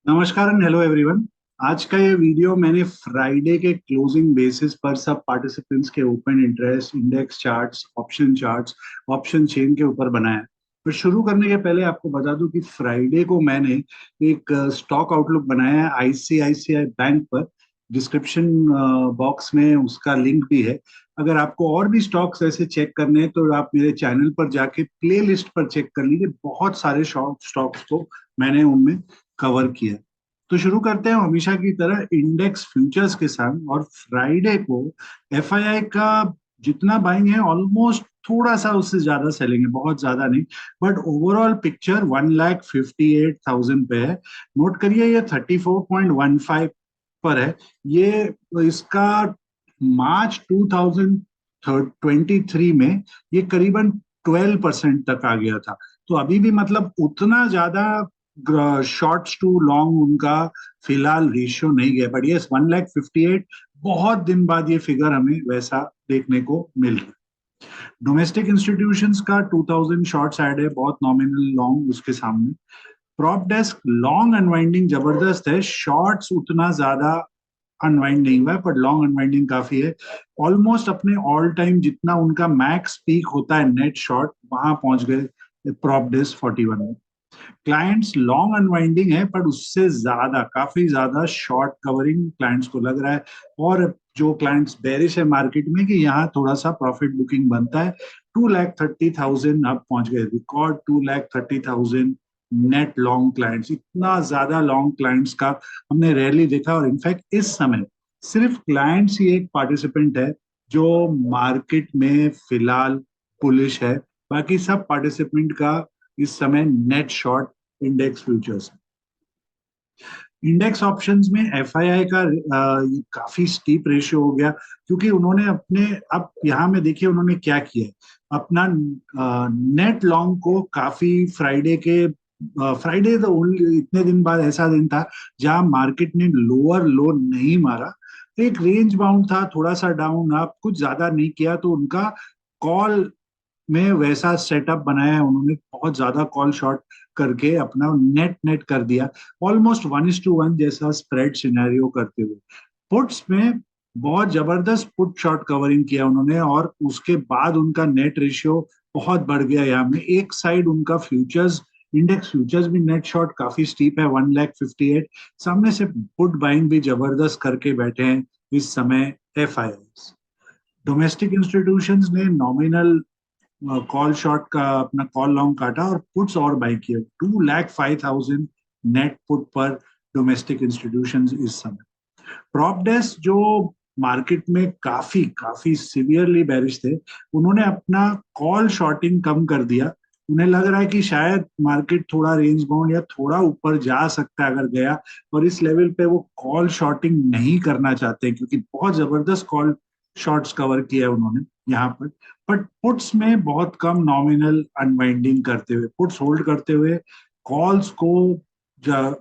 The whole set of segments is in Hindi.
नमस्कार एंड हेलो एवरीवन। आज का ये वीडियो मैंने फ्राइडे के क्लोजिंग बेसिस पर सब पार्टिसिपेंट्स के open interest, index charts, option chain के ऊपर बनाया है। पर शुरू करने के पहले आपको बता दूं कि फ्राइडे को मैंने एक स्टॉक आउटलुक बनाया है आईसीआईसीआई बैंक पर। डिस्क्रिप्शन बॉक्स में उसका लिंक भी है। अगर आपको और भी स्टॉक्स ऐसे चेक करने हैं तो आप मेरे चैनल पर जाके प्ले लिस्ट पर चेक कर लीजिए। बहुत सारे शॉर्ट स्टॉक्स को मैंने उनमें कवर किया। तो शुरू करते हैं हमेशा की तरह इंडेक्स फ्यूचर्स के साथ। और फ्राइडे को एफआईआई का जितना बाइंग है ऑलमोस्ट थोड़ा सा उससे ज्यादा सेलिंग है, बहुत ज्यादा नहीं। बट ओवरऑल पिक्चर 1,58,000 पे है। नोट करिए ये 34.15 पर है। ये इसका मार्च 2023 में ये करीबन 12% तक आ गया था। तो अभी भी मतलब उतना ज्यादा शॉर्ट्स टू लॉन्ग उनका फिलहाल रेशियो नहीं गया। बट यस 1,58,000 बहुत दिन बाद ये फिगर हमें वैसा देखने को मिल रहा है। डोमेस्टिक इंस्टीट्यूशंस का 2,000 शॉर्ट साइड है, बहुत नॉमिनल लॉन्ग उसके सामने। प्रॉप डेस्क लॉन्ग अनवाइंडिंग जबरदस्त है, शॉर्ट्स उतना ज्यादा अनवाइंड नहीं हुआ है, पर लॉन्ग अनवाइंडिंग काफी है। ऑलमोस्ट अपने ऑल टाइम जितना उनका मैक्स पीक होता है नेट शॉर्ट वहां पहुंच गए प्रॉप डेस्क 41 में। क्लाइंट्स लॉन्ग अनवाइंडिंग है, पर उससे ज्यादा काफी ज्यादा शॉर्ट कवरिंग क्लाइंट्स को लग रहा है। और जो क्लाइंट्स बेरिश है मार्केट में कि यहाँ थोड़ा सा प्रॉफिट बुकिंग बनता है। 2,30,000 अब पहुंच गए, रिकॉर्ड 2,30,000 नेट लॉन्ग क्लाइंट्स। इतना ज्यादा लॉन्ग क्लाइंट्स का हमने रेयरली देखा। और इनफैक्ट इस समय सिर्फ क्लाइंट्स ही एक पार्टिसिपेंट है जो मार्केट में फिलहाल बुलिश है। बाकी सब पार्टिसिपेंट का इस समय net short index futures. Index options में एफआईआई का ये काफी स्टीप रेशियो हो गया, क्योंकि उन्होंने अपने अब यहाँ में देखिए उन्होंने क्या किया है। अपना नेट लॉन्ग को काफी फ्राइडे तो ओनली इतने दिन बाद ऐसा दिन था जहां मार्केट ने लोअर लो नहीं मारा। एक रेंज बाउंड था, थोड़ा सा डाउन आप कुछ ज्यादा नहीं किया, तो उनका कॉल में वैसा सेटअप बनाया है उन्होंने। बहुत ज्यादा कॉल शॉर्ट करके अपना नेट नेट कर दिया, ऑलमोस्ट 1:1 जैसा स्प्रेड सिनेरियो करते हुए। पुट्स में बहुत जबरदस्त पुट शॉर्ट कवरिंग किया उन्होंने, और उसके बाद उनका नेट रेशियो बहुत बढ़ गया। यहाँ में एक साइड उनका फ्यूचर्स, इंडेक्स फ्यूचर्स भी नेट शॉर्ट काफी स्टीप है 1,58,000। सामने से पुट बाइंग भी जबरदस्त करके बैठे हैं इस समय एफआई। डोमेस्टिक इंस्टीट्यूशंस ने नॉमिनल कॉल शॉर्ट का अपना कॉल लॉन्ग काटा और पुट्स और बाई किए। 2,05,000 नेट पुट पर डोमेस्टिक इंस्टीट्यूशन इस समय। प्रॉप डेस्क जो मार्केट में काफी काफी सिवियरली बेरिश थे, उन्होंने अपना कॉल शॉर्टिंग कम कर दिया। उन्हें लग रहा है कि शायद मार्केट थोड़ा रेंज बाउंड या थोड़ा ऊपर जा सकता है अगर गया, और इस लेवल पे वो कॉल शॉर्टिंग नहीं करना चाहते, क्योंकि बहुत जबरदस्त कॉल शॉर्ट्स कवर किया है उन्होंने यहाँ पर। बट पुट्स में बहुत कम नॉमिनल अनवाइंडिंग करते हुए, पुट्स होल्ड करते हुए कॉल्स को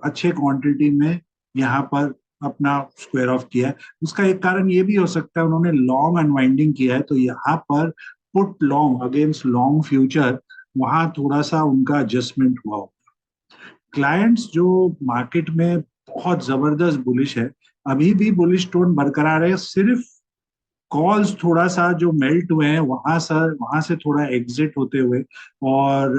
अच्छे क्वांटिटी में यहाँ पर अपना स्क्वायर ऑफ किया है। उसका एक कारण ये भी हो सकता है उन्होंने लॉन्ग अनवाइंडिंग किया है, तो यहाँ पर put long against long future वहां थोड़ा सा उनका एडजस्टमेंट हुआ हो। क्लाइंट्स जो मार्केट में बहुत जबरदस्त बुलिश है, अभी भी बुलिश टोन बरकरार है। सिर्फ कॉल्स थोड़ा सा जो मेल्ट हुए हैं वहां से थोड़ा एग्जिट होते हुए। और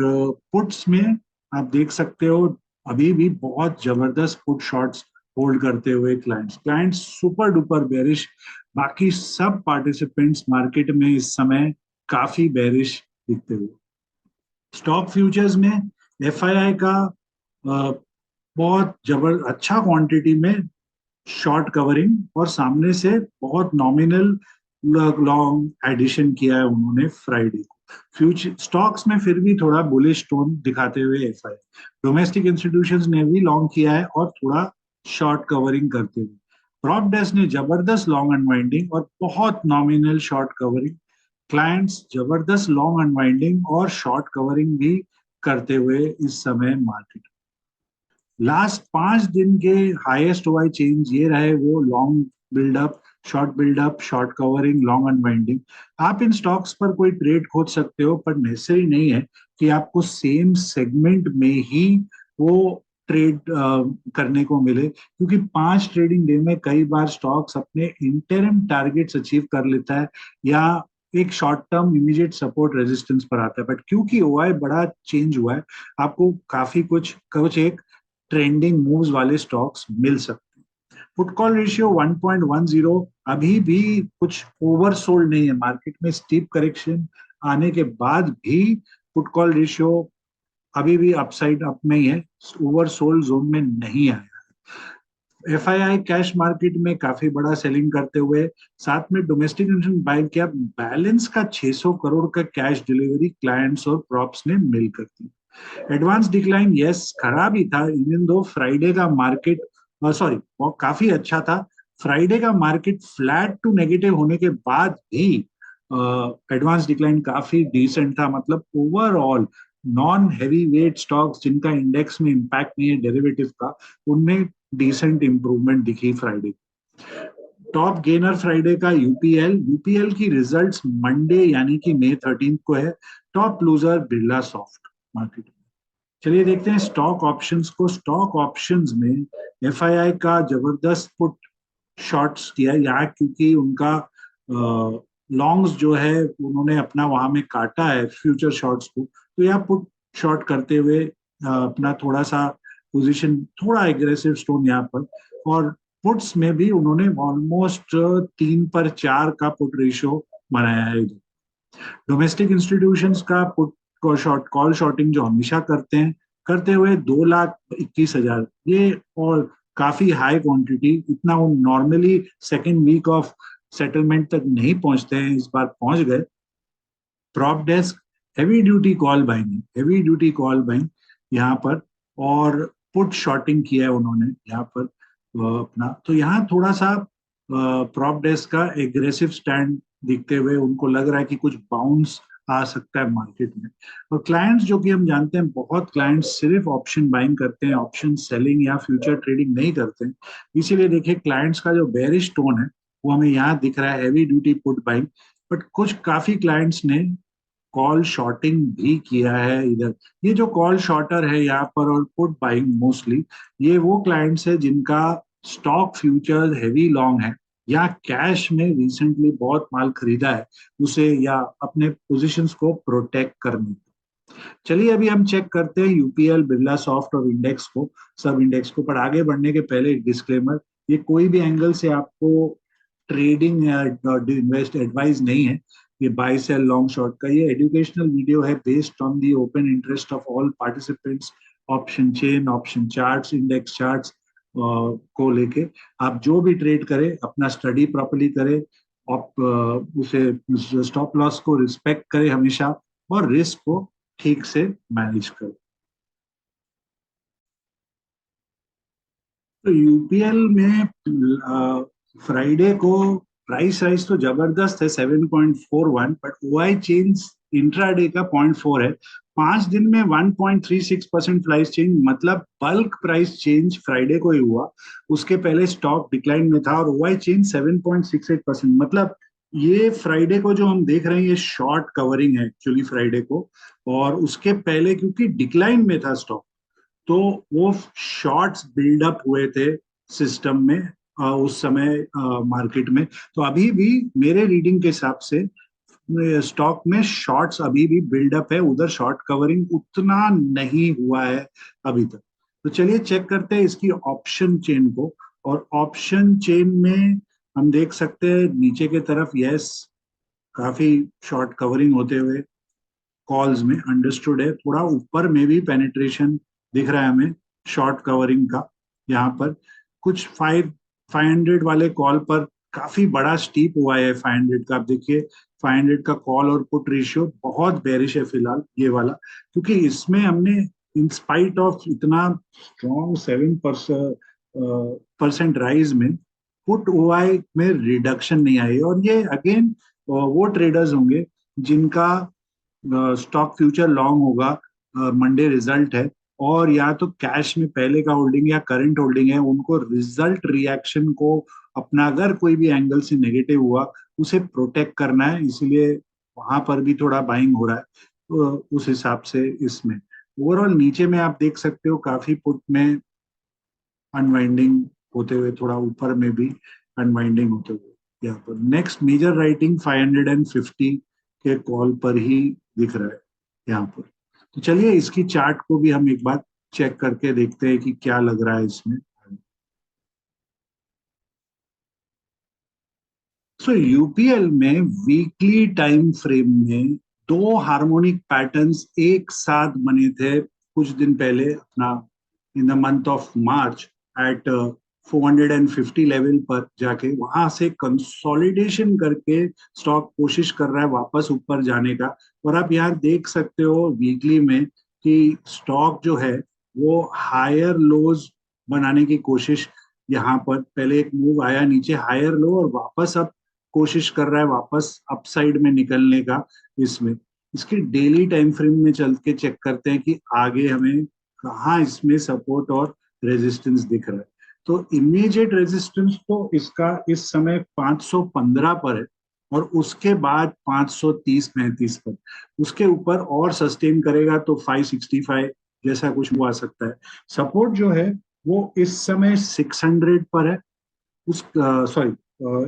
पुट्स में आप देख सकते हो अभी भी बहुत जबरदस्त पुट शॉट्स होल्ड करते हुए क्लाइंट्स सुपर डुपर बेरिश। बाकी सब पार्टिसिपेंट्स मार्केट में इस समय काफी बेरिश दिखते हुए। स्टॉक फ्यूचर्स में एफआईआई का बहुत जबर अच्छा क्वांटिटी में शॉर्ट कवरिंग और सामने से बहुत नॉमिनल लॉन्ग एडिशन किया है उन्होंने फ्राइडे को। फ्यूचर स्टॉक्स में फिर भी थोड़ा बुलिश टोन दिखाते हुए एफआई। डोमेस्टिक इंस्टीट्यूशंस ने भी लॉन्ग किया है और थोड़ा शॉर्ट कवरिंग करते हुए। प्रॉप डेस्क ने जबरदस्त लॉन्ग अनवाइंडिंग और बहुत नॉमिनल शॉर्ट कवरिंग। क्लाइंट्स जबरदस्त लॉन्ग अनवाइंडिंग और शॉर्ट कवरिंग भी करते हुए इस समय मार्केट। लास्ट 5 दिन के हाईएस्ट ओआई चेंज ये रहे, वो long buildup, short covering, long unwinding. आप इन स्टॉक्स पर कोई ट्रेड खोज सकते हो, पर नेसेसरी नहीं है कि आपको सेम सेगमेंट में ही वो ट्रेड करने को मिले, क्योंकि 5 ट्रेडिंग डे में कई बार स्टॉक्स अपने इंटरिम टारगेट्स अचीव कर लेता है या एक short term immediate support resistance पर आता है। बट क्योंकि ओआई बड़ा चेंज हुआ है, आपको काफी कुछ कुछ एक ट्रेंडिंग मूव्स वाले स्टॉक्स मिल सकते हैं। पुट कॉल रेशियो 1.10 अभी भी कुछ ओवरसोल्ड नहीं है मार्केट में। स्टीप करेक्शन आने के बाद भी पुट कॉल रेशियो अभी भी अपसाइड अप में ही है, ओवरसोल्ड जोन में नहीं आया। एफआईआई कैश मार्केट में काफी बड़ा सेलिंग करते हुए साथ में डोमेस्टिक इंस्टीट्यूशन बाय किया। बैलेंस का 600 करोड़ का कैश डिलीवरी क्लाइंट्स और प्रॉप्स ने मिलकर दी। एडवांस डिक्लाइन यस खराब ही था, इवन दो फ्राइडे का मार्केट सॉरी वो काफी अच्छा था। फ्राइडे का मार्केट फ्लैट टू नेगेटिव होने के बाद भी एडवांस डिक्लाइन काफी डिसेंट था। मतलब overall non heavy weight stocks जिनका इंडेक्स में इंपैक्ट नहीं है डेरिवेटिव का, उनमें डिसेंट इंप्रूवमेंट दिखी फ्राइडे। टॉप गेनर फ्राइडे का यूपीएल। यूपीएल की रिजल्ट्स मंडे यानी कि May 13 को है। Top loser Birla soft market में। चलिए देखते हैं स्टॉक ऑप्शंस को। स्टॉक ऑप्शंस में एफआईआई का जबरदस्त पुट शॉर्ट्स किया यहाँ, क्योंकि उनका लॉन्ग्स जो है उन्होंने अपना वहां में काटा है फ्यूचर शॉर्ट्स को, तो यहाँ पुट शॉर्ट करते हुए अपना थोड़ा सा पोजीशन थोड़ा एग्रेसिव स्टोन यहाँ पर। और पुट्स में भी उन्होंने ऑलमोस्ट 3/4 का पुट रेशियो बनाया है। डोमेस्टिक इंस्टीट्यूशंस का पुट को शॉर्ट कॉल शॉर्टिंग जो हमेशा करते हैं, करते हुए 2,21,000, ये और काफी हाई क्वांटिटी, इतना वो normally second week of settlement तक नहीं पहुंचते हैं, इस बार पहुंच गए। Prop desk heavy duty call buying, heavy duty call buying यहाँ पर, और पुट शॉर्टिंग किया है उन्होंने यहाँ पर अपना। तो यहाँ थोड़ा सा प्रॉप डेस्क का एग्रेसिव स्टैंड दिखते हुए उनको लग रहा है कि कुछ बाउंस आ सकता है मार्केट में। और क्लाइंट्स जो कि हम जानते हैं बहुत क्लाइंट्स सिर्फ ऑप्शन बाइंग करते हैं, ऑप्शन सेलिंग या फ्यूचर ट्रेडिंग नहीं करते हैं। इसीलिए देखिए क्लाइंट्स का जो बेरिश टोन है वो हमें यहाँ दिख रहा है, heavy duty put buying. But कुछ काफी क्लाइंट्स ने कॉल शॉर्टिंग भी किया है इधर। ये जो कॉल शॉर्टर है यहाँ पर और पुट बाइंग मोस्टली, ये वो क्लाइंट्स है जिनका स्टॉक फ्यूचर हैवी लॉन्ग है या कैश में रिसेंटली बहुत माल खरीदा है उसे, या अपने पोजीशंस को प्रोटेक्ट करने। चलिए अभी हम चेक करते हैं यूपीएल, बिरला सॉफ्ट और इंडेक्स को, सब इंडेक्स को। पर आगे बढ़ने के पहले एक डिस्क्लेमर, ये कोई भी एंगल से आपको ट्रेडिंग या इन्वेस्ट एडवाइस नहीं है। ये बाय सेल लॉन्ग शॉर्ट का ये एजुकेशनल वीडियो है based on the open interest of all participants. Option chain, option charts, index charts को लेके आप जो भी ट्रेड करें अपना स्टडी प्रॉपर्ली करें, आप उसे स्टॉप लॉस को रिस्पेक्ट करें हमेशा, और रिस्क को ठीक से मैनेज करें। तो यूपीएल में फ्राइडे को प्राइस राइज तो जबरदस्त है 7.41, बट ओआई चेंज इंट्राडे का 0.4 है। 5 दिन में 1.36% प्राइस चेंज, मतलब बल्क प्राइस चेंज फ्राइडे को ही हुआ। उसके पहले स्टॉक डिक्लाइन में था और ओआई चेंज 7.68%। मतलब ये फ्राइडे को जो हम देख रहे हैं ये शॉर्ट कवरिंग है एक्चुअली फ्राइडे को। और उसके पहले क्योंकि डिक्लाइन में था स्टॉक, तो वो शॉर्ट्स बिल्डअप हुए थे सिस्टम में उस समय मार्केट में। तो अभी भी मेरे रीडिंग के हिसाब से स्टॉक में शॉर्ट्स अभी भी बिल्डअप है, उधर शॉर्ट कवरिंग उतना नहीं हुआ है अभी तक। तो चलिए चेक करते हैं इसकी ऑप्शन चेन को। और ऑप्शन चेन में हम देख सकते हैं नीचे के तरफ यस काफी शॉर्ट कवरिंग होते हुए कॉल्स में अंडरस्टूड है। थोड़ा ऊपर में भी पेनिट्रेशन दिख रहा है हमें शॉर्ट कवरिंग का। यहाँ पर कुछ 500 वाले कॉल पर काफी बड़ा स्टीप हुआ है 500 का। आप देखिए 500 का कॉल और पुट रेशियो बहुत बेरिश है फिलहाल ये वाला, क्योंकि इसमें हमने इन स्पाइट ऑफ इतना स्ट्रॉन्ग 7% राइज में पुट ओआई में रिडक्शन नहीं आई। और ये अगेन वो ट्रेडर्स होंगे जिनका स्टॉक फ्यूचर लॉन्ग होगा, मंडे रिजल्ट है, और या तो कैश में पहले का होल्डिंग या करंट होल्डिंग है, उनको रिजल्ट रिएक्शन को अपना अगर कोई भी एंगल से नेगेटिव हुआ उसे प्रोटेक्ट करना है, इसलिए वहां पर भी थोड़ा बाइंग हो रहा है। तो उस हिसाब से इसमें ओवरऑल नीचे में आप देख सकते हो काफी पुट में अनवाइंडिंग होते हुए, थोड़ा ऊपर में भी अनवाइंडिंग होते हुए यहाँ पर नेक्स्ट मेजर राइटिंग 550 के कॉल पर ही दिख रहा है यहाँ पर। तो चलिए इसकी चार्ट को भी हम एक बार चेक करके देखते हैं कि क्या लग रहा है इसमें। सो यूपीएल में वीकली टाइम फ्रेम में दो हार्मोनिक पैटर्न्स एक साथ बने थे कुछ दिन पहले अपना in the month of March at 450 level पर जाके वहां से कंसोलिडेशन करके स्टॉक कोशिश कर रहा है वापस ऊपर जाने का। और आप यहाँ देख सकते हो वीकली में कि स्टॉक जो है वो हायर लोज बनाने की कोशिश, यहाँ पर पहले एक मूव आया नीचे हायर लो और वापस अब कोशिश कर रहा है वापस अपसाइड में निकलने का। इसमें इसकी डेली टाइम फ्रेम में चल के चेक करते हैं कि आगे हमें कहाँ इसमें सपोर्ट और रेजिस्टेंस दिख रहा है। तो इमीडिएट रेजिस्टेंस तो इसका इस समय 515 पर है और उसके बाद 530-35 पर, उसके ऊपर और सस्टेन करेगा तो 565 जैसा कुछ हुआ सकता है। सपोर्ट जो है वो इस समय 600 पर है, उस सॉरी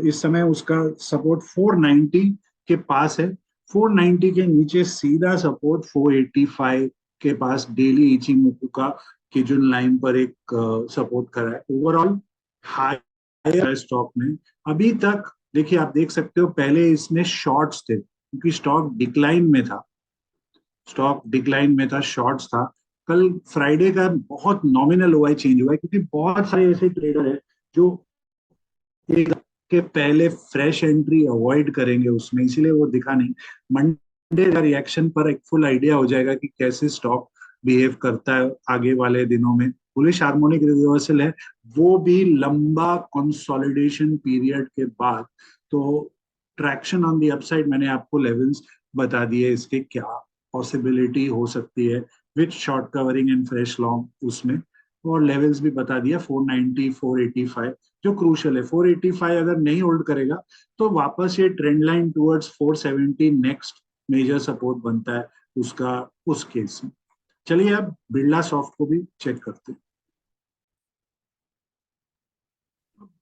इस समय उसका सपोर्ट 490 के पास है। 490 के नीचे सीधा सपोर्ट 485 के पास डेली इचिंगोकू की जो लाइन पर एक सपोर्ट करा है। ओवरऑल हाई स्टॉक में अभी तक देखिए, आप देख सकते हो पहले इसमें शॉर्ट्स थे क्योंकि स्टॉक डिक्लाइन में था, शॉर्ट्स था। कल फ्राइडे का बहुत नॉमिनल ओआई चेंज हुआ है क्योंकि बहुत सारे ऐसे ट्रेडर है जो एक के पहले फ्रेश एंट्री अवॉइड करेंगे उसमें, इसीलिए वो दिखा नहीं। मंडे का रिएक्शन पर एक फुल आइडिया हो जाएगा कि कैसे स्टॉक बिहेव करता है आगे वाले दिनों में। बुलिश हार्मोनिक रिवर्सल है, वो भी लंबा कंसोलिडेशन पीरियड के बाद। तो ट्रैक्शन ऑन दी अपसाइड मैंने आपको लेवल्स बता दिए इसके क्या पॉसिबिलिटी हो सकती है with short covering and fresh long उसमें, और लेवल्स भी बता दिया 490 485 जो क्रूशल है। 485 अगर नहीं होल्ड करेगा तो वापस ये trend line towards 470 next major support बनता है उसका उस केस में। चलिए अब बिरला सॉफ्ट को भी चेक करते हैं।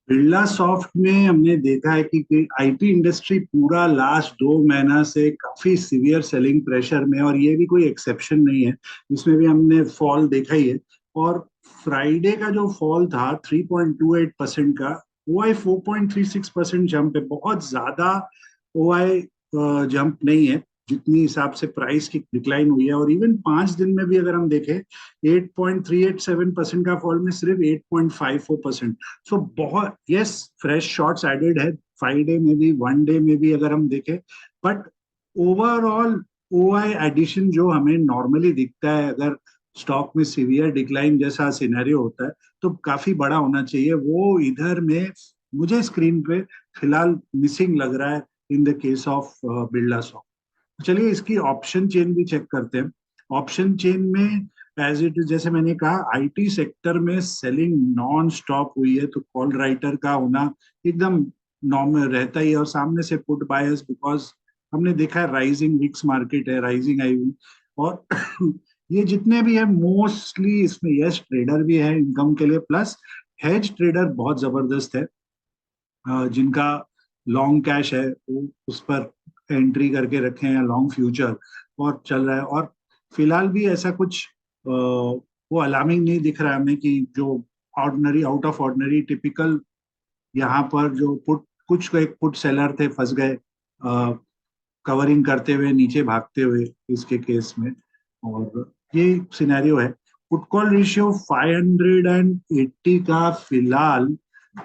बिरला सॉफ्ट में हमने देखा है कि आईटी इंडस्ट्री पूरा लास्ट 2 महीना से काफी सीवियर सेलिंग प्रेशर में, और ये भी कोई एक्सेप्शन नहीं है, इसमें भी हमने फॉल देखा ही है। और फ्राइडे का जो फॉल था 3.28% का, वो आई 4.36% जंप है, बहुत ज्यादा ओ आई जंप नहीं है जितनी हिसाब से प्राइस की डिक्लाइन हुई है। और इवन 5 दिन में भी अगर हम देखें 8.387% का फॉल में सिर्फ 8.54%। सो बहुत यस फ्रेश शॉर्ट्स एडेड है 5 डे में भी 1 डे में भी अगर हम देखें, but overall O I addition जो हमें नॉर्मली दिखता है अगर स्टॉक में सीवियर डिक्लाइन जैसा सिनेरियो होता है तो काफी बड़ा होना चाहिए, वो इधर में मुझे स्क्रीन पे फिलहाल मिसिंग लग रहा है in the case of Birla soft. चलिए इसकी ऑप्शन चेन भी चेक करते हैं। ऑप्शन चेन में एज इट इज जैसे मैंने कहा आईटी सेक्टर में सेलिंग नॉन स्टॉप हुई है, तो कॉल राइटर का होना एकदम नॉर्मल रहता ही है, और सामने से पुट बायर्स बिकॉज हमने देखा है राइजिंग विक्स मार्केट है, राइजिंग आई हुई। और ये जितने भी है मोस्टली इसमें यस ट्रेडर भी है इनकम के लिए, प्लस हेज ट्रेडर बहुत जबरदस्त है जिनका लॉन्ग कैश है वो उस पर एंट्री करके रखे हैं लॉन्ग फ्यूचर और चल रहा है। और फिलहाल भी ऐसा कुछ वो अलार्मिंग नहीं दिख रहा है हमें कि जो ordinary out of ordinary typical यहाँ पर जो पुट कुछ एक पुट सेलर थे फंस गए कवरिंग करते हुए नीचे भागते हुए इसके केस में, और ये सिनेरियो है। पुट कॉल रेशियो 580 का फिलहाल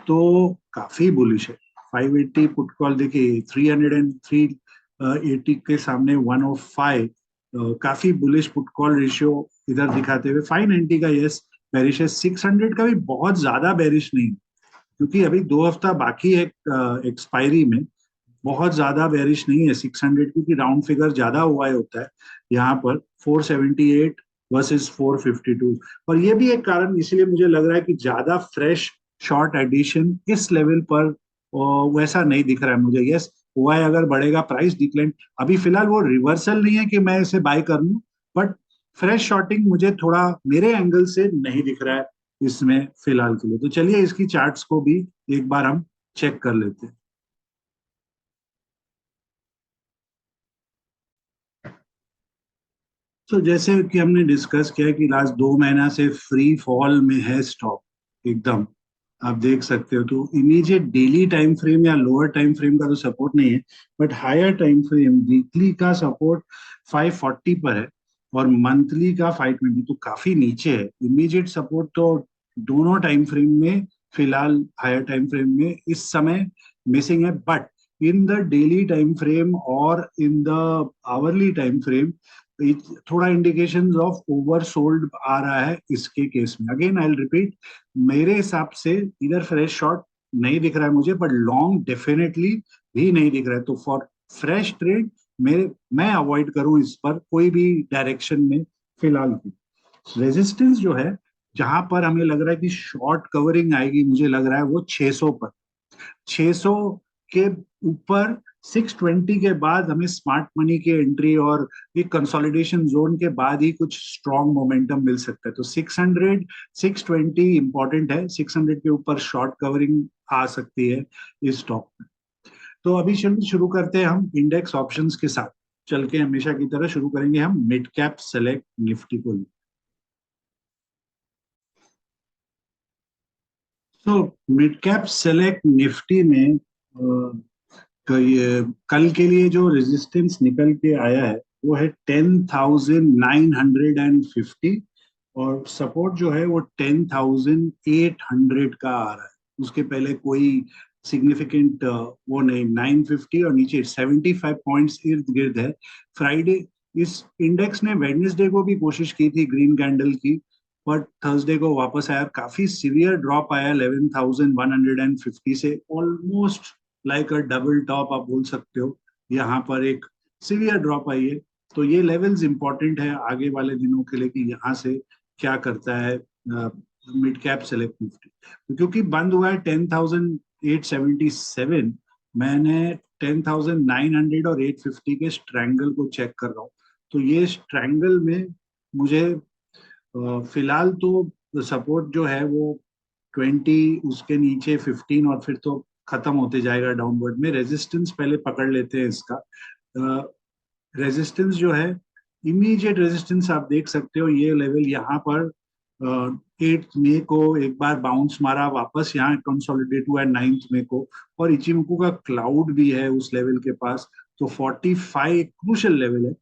तो काफी बुलिश है। 580 पुट कॉल देखिए 380 के सामने 105, काफी बुलिश पुट कॉल रेशियो इधर दिखाते हुए 590 का यस बेरिश है। 600 का भी बहुत ज्यादा बेरिश नहीं क्योंकि अभी 2 हफ्ता बाकी है एक्सपायरी में, बहुत ज्यादा बेरिश नहीं है 600 क्योंकि राउंड फिगर ज्यादा हुआ होता है यहाँ पर 478 वर्सेस 452। और ये भी एक कारण इसलिए मुझे लग रहा है कि ज्यादा फ्रेश शॉर्ट एडिशन इस लेवल पर वैसा नहीं दिख रहा है मुझे। यस हुआ है अगर बढ़ेगा प्राइस डिक्लाइन, अभी फिलहाल वो रिवर्सल नहीं है कि मैं इसे बाय कर लूं, बट फ्रेश शॉर्टिंग मुझे थोड़ा मेरे एंगल से नहीं दिख रहा है इसमें फिलहाल के लिए। तो चलिए इसकी चार्ट्स को भी एक बार हम चेक कर लेते हैं। तो जैसे कि हमने डिस्कस किया कि लास्ट 2 महीना से फ्री फॉल में है स्टॉक एकदम, आप देख सकते हो। तो इमीडिएट डेली टाइम फ्रेम या लोअर टाइम फ्रेम का तो सपोर्ट नहीं है, but higher time frame weekly का सपोर्ट 540 पर है और मंथली का 520, तो काफी नीचे है। इमीडिएट सपोर्ट तो दोनों टाइम फ्रेम में फिलहाल हायर टाइम फ्रेम में इस समय मिसिंग है, but in the daily time frame और in the hourly time frame थोड़ा इंडिकेशंस ऑफ ओवर सोल्ड आ रहा है इसके केस में। अगेन आई रिपीट, मेरे हिसाब से इधर फ्रेश शॉट नहीं दिख रहा है मुझे, बट लॉन्ग डेफिनेटली भी नहीं दिख रहा है। तो फॉर फ्रेश ट्रेड मेरे मैं अवॉइड करूं इस पर कोई भी डायरेक्शन में फिलहाल की। रेजिस्टेंस जो है जहां पर हमें लग रहा है कि शॉर्ट कवरिंग आएगी, मुझे लग रहा है वो 600 पर। 600 के ऊपर 620 के बाद हमें स्मार्ट मनी की एंट्री और एक कंसोलिडेशन जोन के बाद ही कुछ स्ट्रॉन्ग मोमेंटम मिल सकता है। तो 600 620 इंपॉर्टेंट है, 600 के ऊपर शॉर्ट कवरिंग आ सकती है इस स्टॉक में। तो अभी शुरू करते हैं हम इंडेक्स ऑप्शंस के साथ। चल के हमेशा की तरह शुरू करेंगे हम मिड कैप सेलेक्ट निफ्टी को। तो मिड कैप सेलेक्ट निफ्टी में तो ये कल के लिए जो रेजिस्टेंस निकल के आया है वो है 10,950, और सपोर्ट जो है वो 10,800 का आ रहा है। उसके पहले कोई सिग्निफिकेंट वो नहीं, 950 और नीचे 75 पॉइंट्स इर्द गिर्द है। फ्राइडे इस इंडेक्स ने वेडनेसडे को भी कोशिश की थी ग्रीन कैंडल की, बट थर्सडे को वापस आया। काफी सीवियर ड्रॉप आया 11,150 से, ऑलमोस्ट लाइक अ डबल टॉप आप बोल सकते हो। यहाँ पर एक सीवियर ड्रॉप आई है। तो ये लेवल्स इंपॉर्टेंट है आगे वाले दिनों के लिए कि यहाँ से क्या करता है मिड कैप सेलेक्ट निफ्टी। क्योंकि बंद हुआ है 10,877, मैंने 10,900 और 850 के स्ट्रैंगल को चेक कर रहा हूँ। तो ये स्ट्रैंगल में मुझे फिलहाल तो सपोर्ट जो है वो 20, उसके नीचे 15, और फिर तो खत्म होते जाएगा डाउनवर्ड में। रेजिस्टेंस पहले पकड़ लेते हैं इसका। रेजिस्टेंस जो है, इमीडिएट रेजिस्टेंस आप देख सकते हो ये लेवल यहाँ पर 8 मई को एक बार बाउंस मारा, वापस यहाँ कंसोलिडेट हुआ है 9 मई को, और इचिमोकू का क्लाउड भी है उस लेवल के पास। तो 45 एक क्रूशियल लेवल है।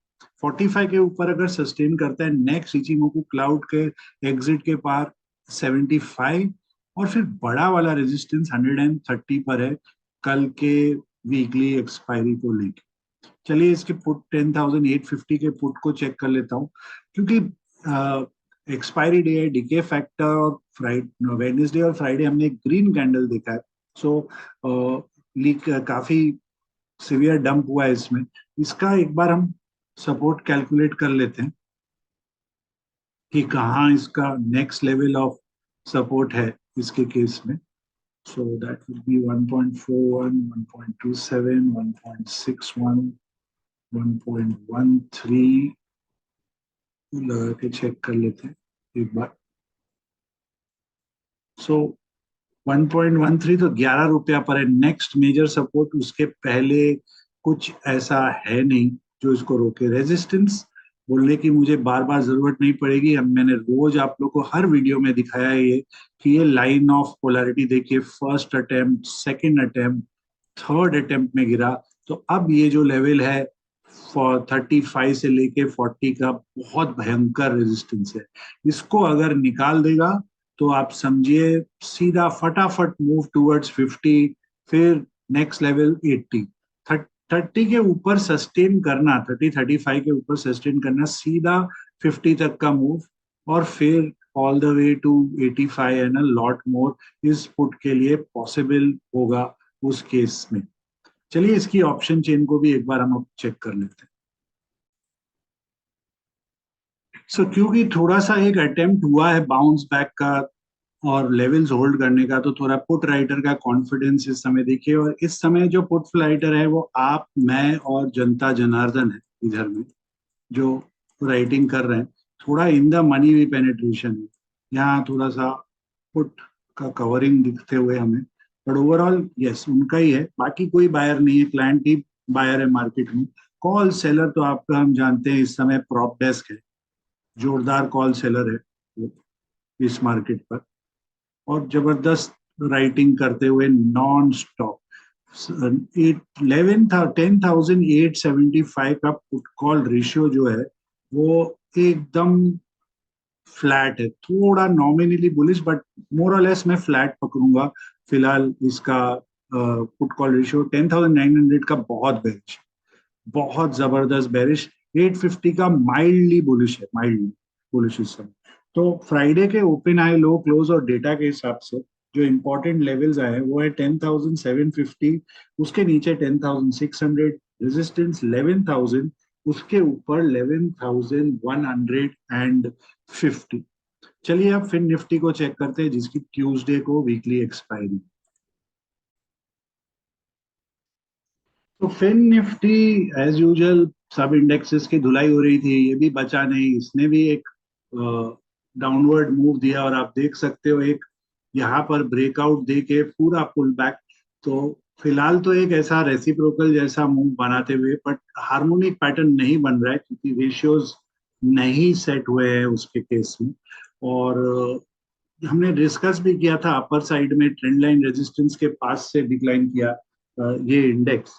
45 के ऊपर अगर सस्टेन करता है, नेक्स्ट इचिमोकू क्लाउड के एग्जिट के पार 75, और फिर बड़ा वाला रेजिस्टेंस 130 पर है कल के वीकली एक्सपायरी को लेके। चलिए इसके पुट 10,850 के पुट को चेक कर लेता हूँ, क्योंकि एक्सपायरी डे है, डीके फैक्टर, और फ्राइडे वेडनेसडे और फ्राइडे हमने ग्रीन कैंडल देखा है। सो लीक काफी सिवियर डंप हुआ है इसमें। इसका एक बार हम सपोर्ट कैलकुलेट कर लेते हैं कि कहाँ इसका नेक्स्ट लेवल ऑफ सपोर्ट है इसके केस में। सो दैट विल बी 1.41, 1.27, 1.61, 1.13 लगा के चेक कर लेते हैं एक बार। सो 1.13 तो 11 रुपया पर है नेक्स्ट मेजर सपोर्ट। उसके पहले कुछ ऐसा है नहीं जो इसको रोके। रेजिस्टेंस बोलने की मुझे बार बार जरूरत नहीं पड़ेगी, हम मैंने रोज आप लोग को हर वीडियो में दिखाया है ये कि ये लाइन ऑफ पोलैरिटी देखिए, first attempt, second attempt, third attempt में गिरा। तो अब ये जो लेवल है 35 से लेके 40 का बहुत भयंकर रेजिस्टेंस है। इसको अगर निकाल देगा तो आप समझिए सीधा फटाफट मूव टूवर्ड्स 50, फिर नेक्स्ट लेवल 80। 30 के ऊपर सस्टेन करना, 35 के ऊपर सस्टेन करना, सीधा 50 तक का मूव, और फिर all the way to 85 and a lot more इस पुट के लिए पॉसिबल होगा उस केस में। चलिए इसकी ऑप्शन चेन को भी एक बार हम चेक कर लेते हैं। क्योंकि थोड़ा सा एक अटेम्प्ट हुआ है बाउंस बैक का और लेवल्स होल्ड करने का, तो थोड़ा पुट राइटर का कॉन्फिडेंस इस समय देखिए। और इस समय जो पुट राइटर है वो आप, मैं और जनता जनार्दन है इधर में जो राइटिंग कर रहे हैं। थोड़ा इन द मनी भी पेनिट्रेशन है, यहाँ थोड़ा सा पुट का कवरिंग दिखते हुए हमें, बट ओवरऑल यस उनका ही है, बाकी कोई बायर नहीं है, क्लाइंट ही बायर है मार्केट में। कॉल सेलर तो आपका हम जानते हैं इस समय प्रॉप डेस्क है, जोरदार कॉल सेलर है वो इस मार्केट पर, और जबरदस्त राइटिंग करते हुए नॉन स्टॉप। 10,875 का पुट कॉल रेशियो जो है वो एकदम फ्लैट है, थोड़ा नॉमिनली बुलिश, बट मोर और लेस मैं फ्लैट पकड़ूंगा फिलहाल इसका। पुट कॉल रेशियो 10,900 का बहुत बेरिश, बहुत जबरदस्त बेरिश। 850 का माइल्डली बुलिश है, माइल्डली बुलिश इस समय। तो फ्राइडे के ओपन आई लो क्लोज और डेटा के हिसाब से जो इंपॉर्टेंट लेवल्स आए हैं वो है 10,750, उसके नीचे 10,600, रेजिस्टेंस 11,000, उसके ऊपर 11,150। चलिए अब फिर निफ्टी को चेक करते हैं जिसकी ट्यूसडे को वीकली एक्सपायरी। तो फिन निफ्टी एज यूजुअल सब इंडेक्सेस की धुलाई हो रही थी, ये भी बचा नहीं, इसने भी एक डाउनवर्ड मूव दिया और आप देख सकते हो एक यहाँ पर ब्रेकआउट दे के पूरा पुल बैक। तो फिलहाल तो एक ऐसा रेसिप्रोकल जैसा मूव बनाते हुए, बट हार्मोनिक पैटर्न नहीं बन रहा है क्योंकि रेशियोज नहीं सेट हुए हैं उसके केस में। और हमने डिस्कस भी किया था अपर साइड में ट्रेंड लाइन रेजिस्टेंस के पास से डिक्लाइन किया ये इंडेक्स।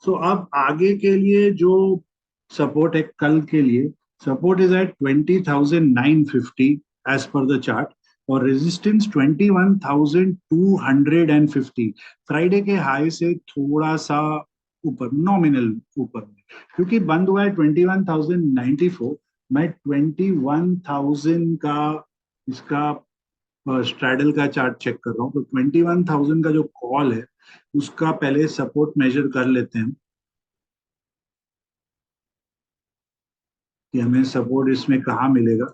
सो अब आगे के लिए जो सपोर्ट है कल के लिए, support is at 20,950 as per the chart, और रेजिस्टेंस 21,250, फ्राइडे के हाई से थोड़ा सा ऊपर, नॉमिनल ऊपर में, क्योंकि बंद हुआ है 21,094। मैं 21,000 का इसका स्ट्रैडल का चार्ट चेक कर रहा हूँ, तो 21,000 का जो कॉल है उसका पहले सपोर्ट मेजर कर लेते हैं कि हमें सपोर्ट इसमें कहाँ मिलेगा।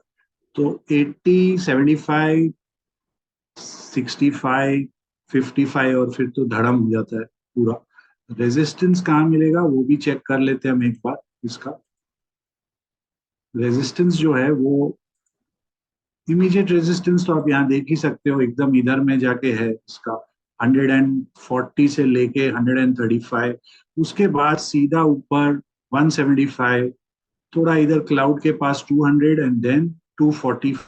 तो 80, 75, 65, 55 और फिर तो धड़म हो जाता है पूरा। रेजिस्टेंस कहाँ मिलेगा वो भी चेक कर लेते हैं हम एक बार। इसका रेजिस्टेंस जो है वो इमीडिएट रेजिस्टेंस तो आप यहाँ देख ही सकते हो, एकदम इधर में जाके है इसका 140 से लेके 135, उसके बाद सीधा ऊपर 175, थोड़ा इधर क्लाउड के पास 200 एंड देन 245।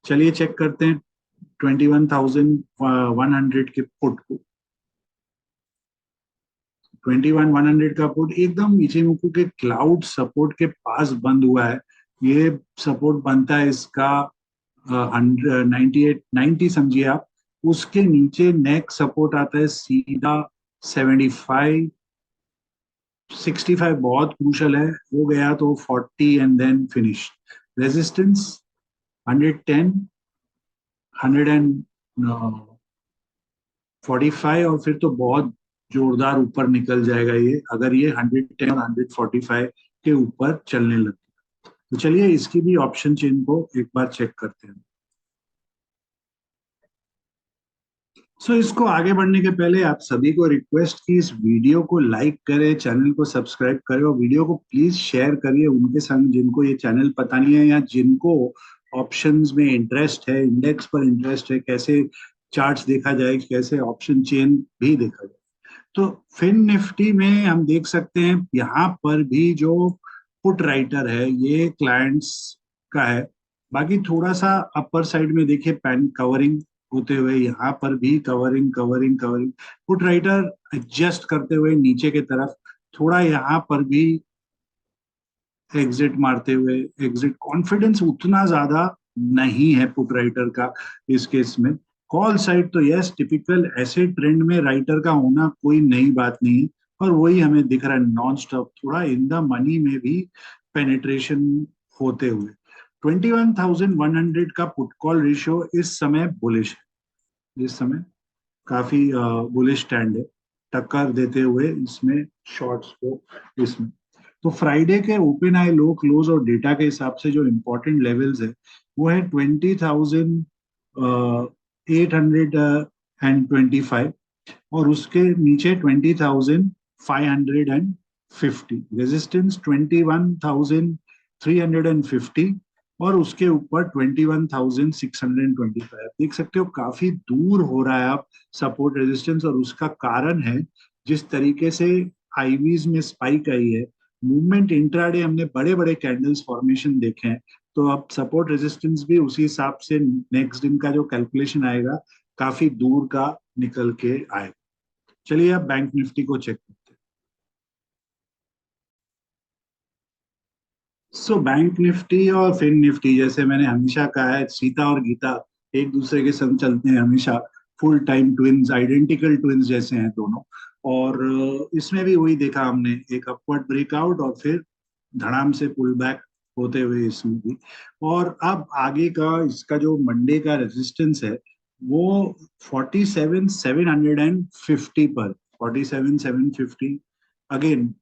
चलिए चेक करते हैं 21,100 के पुट को। 21,100 का पुट एकदम इचिमोकू के क्लाउड सपोर्ट के पास बंद हुआ है। ये सपोर्ट बनता है इसका 98, 90 समझिए आप। उसके नीचे नेक सपोर्ट आता है सीधा 75, 65 बहुत क्रूशल है, हो गया तो 40 एंड देन फिनिश। रेजिस्टेंस 110, 145, और फिर तो बहुत जोरदार ऊपर निकल जाएगा ये अगर ये 110 और 145 के ऊपर चलने लगे। तो चलिए इसकी भी ऑप्शन चेन को एक बार चेक करते हैं। इसको आगे बढ़ने के पहले आप सभी को रिक्वेस्ट की इस वीडियो को लाइक करें, चैनल को सब्सक्राइब करें और वीडियो को प्लीज शेयर करिए उनके संग जिनको ये चैनल पता नहीं है या जिनको ऑप्शंस में इंटरेस्ट है, इंडेक्स पर इंटरेस्ट है, कैसे चार्ट्स देखा जाए, कैसे ऑप्शन चेन भी देखा जाए। तो फिन निफ्टी में हम देख सकते हैं यहाँ पर भी जो पुट राइटर है ये क्लाइंट्स का है। बाकी थोड़ा सा अपर साइड में देखिए पैन कवरिंग होते हुए, यहाँ पर भी covering covering covering, put writer adjust करते हुए नीचे की तरफ, थोड़ा यहाँ पर भी एग्जिट मारते हुए, एग्जिट कॉन्फिडेंस उतना ज्यादा नहीं है पुट राइटर का इस केस में। कॉल साइड तो यस टिपिकल ऐसे ट्रेंड में राइटर का होना कोई नई बात नहीं है, और वही हमें दिख रहा है नॉन स्टॉप थोड़ा इन द मनी में भी पेनिट्रेशन होते हुए। 21,100 का पुट कॉल रेशियो इस समय बुलिश है, इस समय काफी बुलिश स्टैंड है, टक्कर देते हुए इसमें शॉर्ट्स को इसमें। तो फ्राइडे के ओपन आई लो क्लोज और डेटा के हिसाब से जो इम्पोर्टेंट लेवल्स है वो है 20,825, और उसके नीचे 20,550, रेजिस्टेंस 21,000 350 और उसके ऊपर 21,625। देख सकते हो काफी दूर हो रहा है अब सपोर्ट रेजिस्टेंस, और उसका कारण है जिस तरीके से आईवीज में स्पाइक आई है, मूवमेंट इंट्राडे हमने बड़े बड़े कैंडल्स फॉर्मेशन देखे हैं। तो अब सपोर्ट रेजिस्टेंस भी उसी हिसाब से नेक्स्ट दिन का जो कैलकुलेशन आएगा काफी दूर का निकल के आएगा। चलिए अब बैंक निफ्टी को चेक करते हैं। सो बैंक निफ्टी और फिन निफ्टी, जैसे मैंने हमेशा कहा है, सीता और गीता एक दूसरे के संग चलते हैं हमेशा। Full time twins, identical twins जैसे हैं दोनों। और इसमें भी वही देखा हमने, एक अपवर्ड ब्रेकआउट और फिर धड़ाम से पुल बैक होते हुए इसमें भी। और अब आगे का इसका जो मंडे का रेजिस्टेंस है वो 47,750 पर, 47,750 अगेन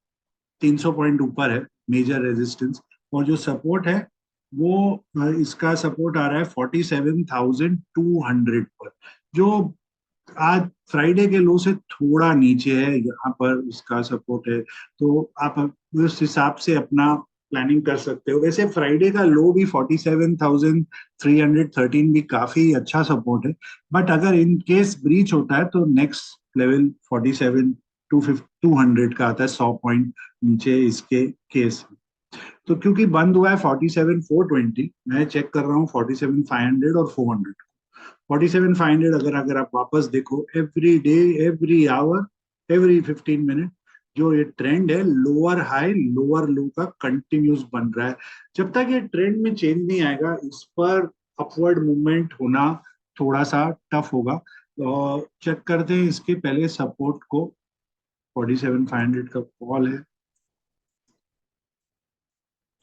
300 पॉइंट ऊपर है मेजर रेजिस्टेंस। और जो सपोर्ट है वो इसका सपोर्ट आ रहा है 47,200 पर, जो आज फ्राइडे के लो से थोड़ा नीचे है, यहाँ पर इसका सपोर्ट है। तो आप उस हिसाब से अपना प्लानिंग कर सकते हो। वैसे फ्राइडे का लो भी 47,313 भी काफी अच्छा सपोर्ट है, बट अगर इन केस ब्रीच होता है तो नेक्स्ट लेवल 47,200 का आता है, 100 पॉइंट नीचे इसके केस में। तो क्योंकि बंद हुआ है 47,420, मैं चेक कर रहा हूँ 47,500 और 400। 47,500 अगर अगर आप वापस देखो, every day, every hour, every 15 minute जो ये ट्रेंड है लोअर हाई लोअर लो का कंटिन्यूस बन रहा है। जब तक ये ट्रेंड में चेंज नहीं आएगा इस पर अपवर्ड मूवमेंट होना थोड़ा सा टफ होगा। तो चेक करते हैं इसके पहले सपोर्ट को। 47,500 का कॉल है,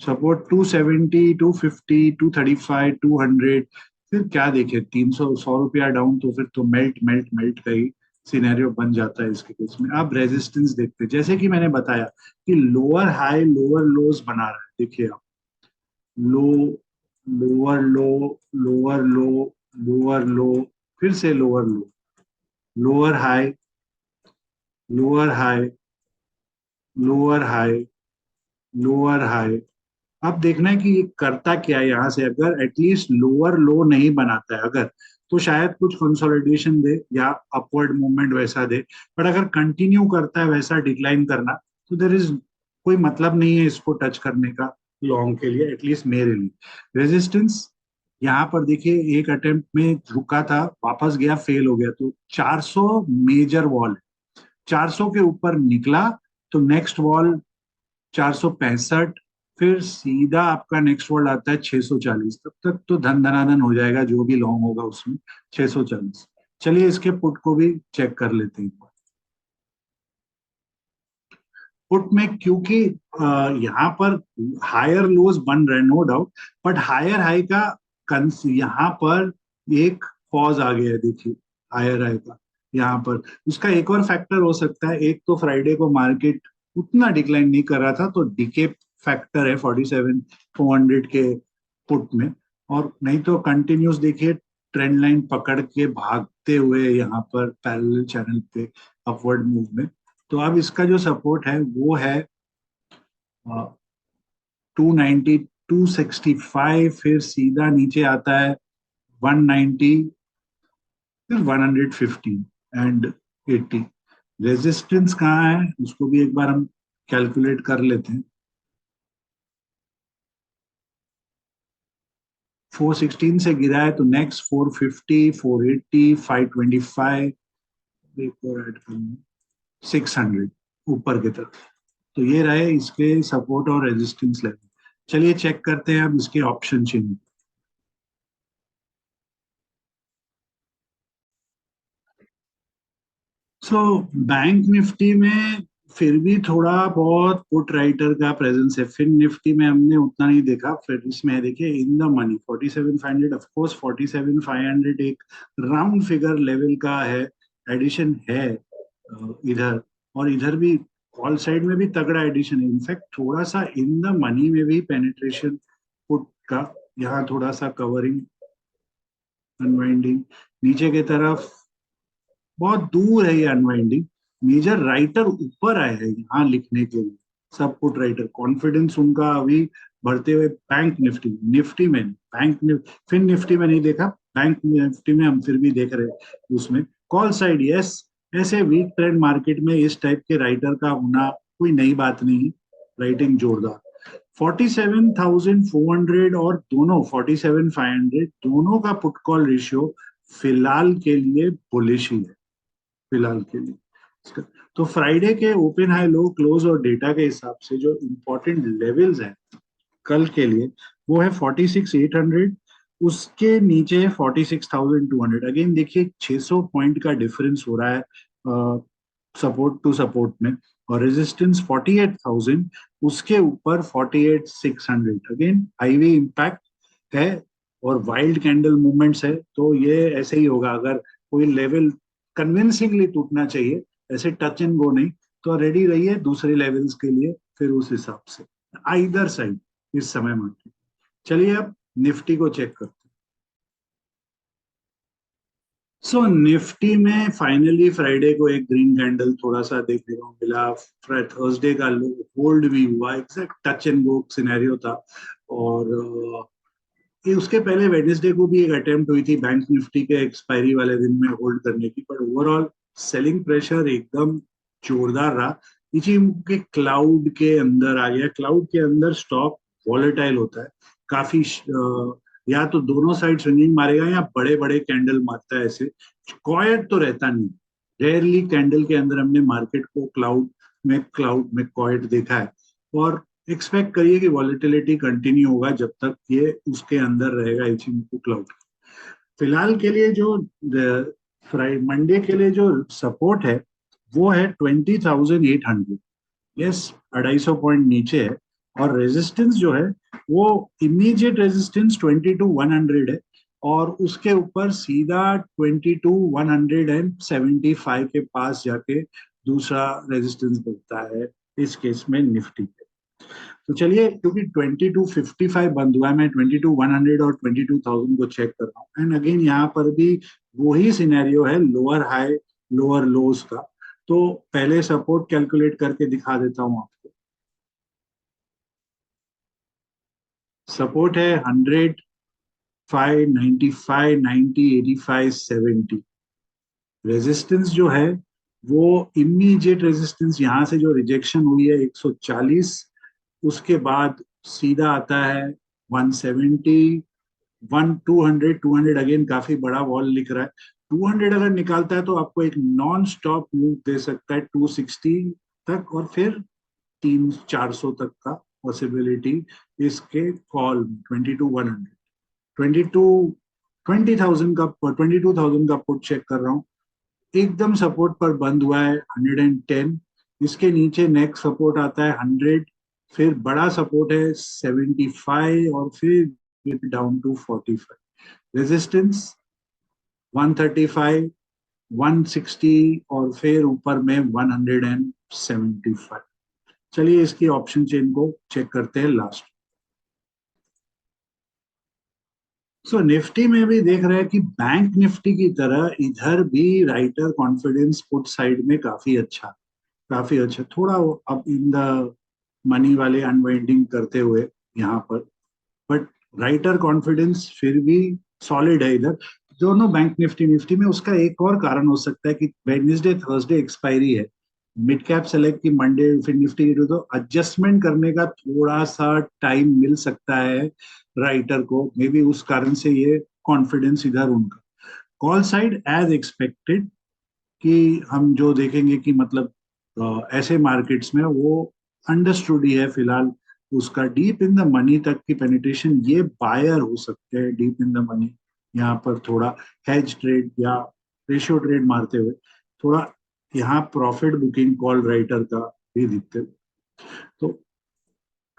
सपोर्ट 270, 250, 235, 200। फिर क्या देखे, 300, 100 रुपया डाउन, तो फिर तो मेल्ट मेल्ट मेल्ट का ही सिनेरियो बन जाता है इसके केस में। अब रेजिस्टेंस देखते हैं, जैसे कि मैंने बताया कि लोअर हाई लोअर लोज बना रहा है। देखिए आप, low, lower low, lower low, lower low, फिर से lower low, lower high, lower high, lower high, lower high. अब देखना है कि ये करता क्या है यहाँ से। अगर एटलीस्ट लोअर लो नहीं बनाता है अगर, तो शायद कुछ कंसोलिडेशन दे या अपवर्ड मूवमेंट वैसा दे। बट अगर कंटिन्यू करता है वैसा डिक्लाइन करना, तो देर इज कोई मतलब नहीं है इसको टच करने का लॉन्ग के लिए, एटलीस्ट मेरे लिए। रेजिस्टेंस यहाँ पर देखिए, एक अटेम्प्ट में रुका था, वापस गया, फेल हो गया। तो 400 मेजर वॉल है, 400 के ऊपर निकला तो नेक्स्ट वॉल 465, फिर सीधा आपका नेक्स्ट वर्ड आता है 640। तब तक तो धन धनाधन हो जाएगा जो भी लॉन्ग होगा उसमें, 640। चलिए इसके पुट को भी चेक कर लेते हैं। पुट में क्योंकि यहाँ पर हायर लोज बन रहे हैं no doubt, but higher high का यहाँ पर एक पॉज आ गया है। देखिए हायर हाई का यहाँ पर, उसका एक और फैक्टर हो सकता है। एक तो फ्राइडे को मार्केट उतना डिक्लाइन नहीं कर रहा था, तो डीके फैक्टर है 47,400 के पुट में। और नहीं तो कंटिन्यूस देखिए, ट्रेंड लाइन पकड़ के भागते हुए यहाँ पर पैरेलल चैनल पे अपवर्ड मूव में। तो अब इसका जो सपोर्ट है वो है 290, 265, फिर सीधा नीचे आता है 190, फिर 115 एंड 80। रेजिस्टेंस कहाँ है उसको भी एक बार हम कैलकुलेट कर लेते हैं। 416 से गिरा है तो नेक्स्ट 450, 480, 525, एक और ऐड करना, 600 ऊपर की तरफ। तो ये रहे इसके सपोर्ट और रेजिस्टेंस लेवल। चलिए चेक करते हैं अब इसके ऑप्शन चिन्ह। सो बैंक निफ्टी में फिर भी थोड़ा बहुत पुट राइटर का प्रेजेंस है। फिन निफ्टी में हमने उतना नहीं देखा। फिर इसमें देखिए in the money 47,500, of course 47,500 एक राउंड फिगर लेवल का है, एडिशन है इधर। और इधर भी कॉल साइड में भी तगड़ा एडिशन है। इनफैक्ट थोड़ा सा इन द मनी में भी पेनिट्रेशन पुट का, यहाँ थोड़ा सा कवरिंग, अनवाइंडिंग नीचे की तरफ, बहुत दूर है ये अनवाइंडिंग। मेजर राइटर ऊपर आए हैं यहाँ लिखने के लिए, सब पुट राइटर कॉन्फिडेंस उनका अभी बढ़ते हुए बैंक निफ्टी, निफ्टी में फिन निफ्टी में नहीं देखा, बैंक निफ्टी में हम फिर भी देख रहे हैं उसमें कॉल साइड यस। ऐसे वीक ट्रेंड मार्केट में इस टाइप के राइटर का होना कोई नई बात नहीं है, राइटिंग जोरदार। 47,400 और दोनों 47,500 दोनों का पुट कॉल रेशियो फिलहाल के लिए बुलिश ही है, फिलहाल के लिए। तो फ्राइडे के ओपन हाई लो क्लोज और डेटा के हिसाब से जो इंपॉर्टेंट लेवल्स हैं कल के लिए, वो है 46,800, उसके नीचे है 46,200। अगेन देखिए 600 पॉइंट का डिफरेंस हो रहा है सपोर्ट टू सपोर्ट में, और रेजिस्टेंस 48,000, उसके ऊपर 48,600। अगेन हाईवे इम्पैक्ट है और वाइल्ड कैंडल मूवमेंट्स है, तो ये ऐसे ही होगा। अगर कोई लेवल कन्विंसिंगली टूटना चाहिए, ऐसे टच एंड गो नहीं, तो रेडी रहिए दूसरे लेवल्स के लिए फिर उस हिसाब से आइदर साइड इस समय मार्केट। चलिए अब निफ्टी को चेक करते हैं। सो निफ्टी में फाइनली फ्राइडे को एक ग्रीन कैंडल थोड़ा सा देखने को मिला। थर्सडे का लो होल्ड भी हुआ, exact touch and go scenario था। और ये उसके पहले वेडनेसडे को भी एक अटेम्प्ट हुई थी बैंक निफ्टी के एक्सपायरी वाले दिन में होल्ड करने की, पर ओवरऑल सेलिंग प्रेशर एकदम जोरदार रहा। के क्लाउड के अंदर आ गया, क्लाउड के अंदर स्टॉक वॉलेटाइल होता है काफी। या तो दोनों साइड स्विंगिंग मारेगा या बड़े बड़े कैंडल मारता है, ऐसे क्वाइट तो रहता नहीं। रेयरली कैंडल के अंदर हमने मार्केट को क्लाउड में क्वाइट देखा है। और एक्सपेक्ट करिए कि वॉलेटिलिटी कंटिन्यू होगा जब तक ये उसके अंदर रहेगा इचिंग क्लाउड। फिलहाल के लिए जो मंडे के लिए जो सपोर्ट है वो है 20,800, यस 250 पॉइंट नीचे है। और रेजिस्टेंस जो है वो इमीडिएट रेजिस्टेंस 22,100 है, और उसके ऊपर सीधा 22,175 के पास जाके दूसरा रेजिस्टेंस बनता है इस केस में निफ्टी पे। तो चलिए, क्योंकि 2255 बंद हुआ है, मैं 22,100 और 22,000 को चेक कर रहा हूँ। एंड अगेन यहाँ पर भी वही सिनेरियो है, लोअर हाई लोअर लोज का। तो पहले सपोर्ट कैलकुलेट करके दिखा देता हूँ आपको। सपोर्ट है 100, 5, 95, 90, 85, 70। रेजिस्टेंस जो है वो इमीडिएट रेजिस्टेंस यहाँ से जो रिजेक्शन हुई है 140, उसके बाद सीधा आता है 170, 200 अगेन काफी बड़ा वॉल लिख रहा है। 200 अगर निकालता है तो आपको एक नॉन स्टॉप मूव दे सकता है 260 तक, और फिर 300-400 तक का पॉसिबिलिटी इसके कॉल 22,100, 22,000 का पुट चेक कर रहा हूँ। एकदम सपोर्ट पर बंद हुआ है 110, इसके नीचे नेक्स्ट सपोर्ट आता है 100, फिर बड़ा सपोर्ट है 75, और फिर डाउन टू 45, रेजिस्टेंस 135, 160, और फिर ऊपर में 175। चलिए इसकी ऑप्शन चेन को चेक करते हैं लास्ट। सो निफ्टी में भी देख रहे हैं कि बैंक निफ्टी की तरह इधर भी राइटर कॉन्फिडेंस पुट साइड में काफी अच्छा थोड़ा अब इन द मनी वाले अनवाइंडिंग करते हुए यहाँ पर, बट राइटर कॉन्फिडेंस फिर भी सॉलिड है इधर दोनों बैंक निफ्टी निफ्टी में। उसका एक और कारण हो सकता है कि वेडनेसडे थर्सडे एक्सपायरी है, मिड कैप सेलेक्ट की मंडे फिर निफ्टी, तो एडजस्टमेंट करने का थोड़ा सा टाइम मिल सकता है राइटर को, मे बी उस कारण से ये कॉन्फिडेंस इधर उनका। कॉल साइड एज एक्सपेक्टेड कि हम जो देखेंगे कि मतलब ऐसे मार्केट्स में वो अंडरस्टूड ही है फिलहाल, उसका डीप इन द मनी तक की पेनिट्रेशन, ये बायर हो सकते हैं डीप इन द मनी। यहाँ पर थोड़ा हेज ट्रेड या रेशियो ट्रेड मारते हुए थोड़ा यहाँ प्रॉफिट बुकिंग कॉल राइटर का भी दिखते। तो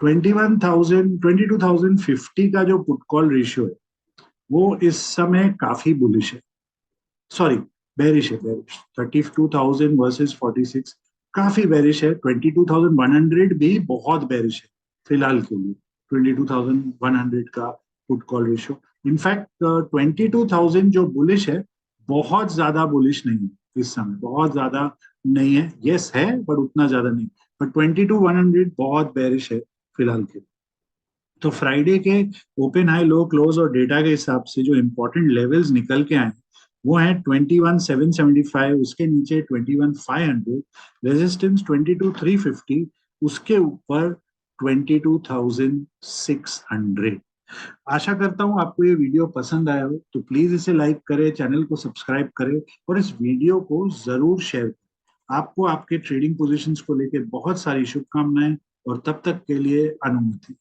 22,050 का जो पुट कॉल रेशियो है वो इस समय काफी बुलिश है, सॉरी बेरिश है 32,000 वर्सेस 46, काफी बेरिश है। 22,100 भी बहुत बेरिश है फिलहाल के लिए, 22,100 का पुट कॉल रेशियो। इनफैक्ट 22,000 जो बुलिश है बहुत ज्यादा बुलिश नहीं है इस समय, बहुत ज्यादा नहीं है, यस है बट उतना ज्यादा नहीं, बट 22,100 बहुत बेरिश है फिलहाल के लिए। तो फ्राइडे के ओपन हाई लो क्लोज और डेटा के हिसाब से जो इंपॉर्टेंट लेवल्स निकल के आए वो है 21,775, उसके नीचे 21,500, रेजिस्टेंस 22,350, उसके ऊपर 22,600। आशा करता हूं आपको ये वीडियो पसंद आया हो, तो प्लीज इसे लाइक करें, चैनल को सब्सक्राइब करें और इस वीडियो को जरूर शेयर करें। आपको आपके ट्रेडिंग पोजीशंस को लेकर बहुत सारी शुभकामनाएं और तब तक के लिए अनुमति।